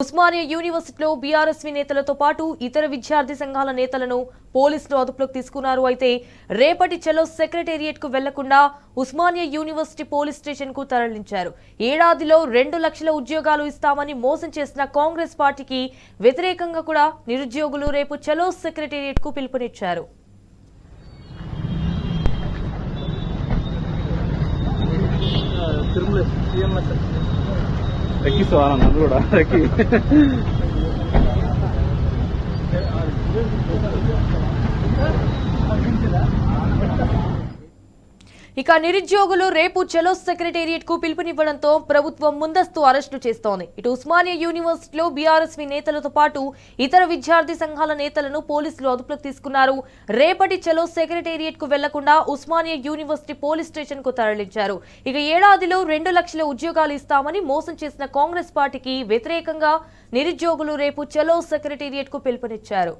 ఉస్మానియా యూనివర్సిటీలో బీఆర్ఎస్వీ నేతలతో పాటు ఇతర విద్యార్థి సంఘాల నేతలను పోలీసులు అదుపులోకి తీసుకున్నారు. అయితే రేపటి చలో సెక్రటేరియట్ కు వెళ్లకుండా ఉస్మానియా యూనివర్సిటీ పోలీస్ స్టేషన్ కు తరలించారు. ఏడాదిలో 2 లక్షల ఉద్యోగాలు ఇస్తామని మోసం చేసిన కాంగ్రెస్ పార్టీకి వ్యతిరేకంగా కూడా నిరుద్యోగులు రేపు చలో సెక్రటేరియట్ కు పిలుపునిచ్చారు. ఇక నిరుద్యోగులు రేపు చలో సెక్రటేరియట్ కు పిలుపునివ్వడంతో ప్రభుత్వం ముందస్తు అరెస్టు చేస్తోంది. ఇటు ఉస్మానియా యూనివర్సిటీలో బీఆర్ఎస్వీ నేతలతో పాటు ఇతర విద్యార్థి సంఘాల నేతలను పోలీసులు అదుపులోకి తీసుకున్నారు. రేపటి చలో సెక్రటేరియట్ కు వెళ్లకుండా ఉస్మానియా యూనివర్సిటీ పోలీస్ స్టేషన్ కు తరలించారు. ఇక ఏడాదిలో 2 లక్షల ఉద్యోగాలు ఇస్తామని మోసం చేసిన కాంగ్రెస్ పార్టీకి వ్యతిరేకంగా నిరుద్యోగులు రేపు చలో సెక్రటేరియట్ కు పిలుపునిచ్చారు.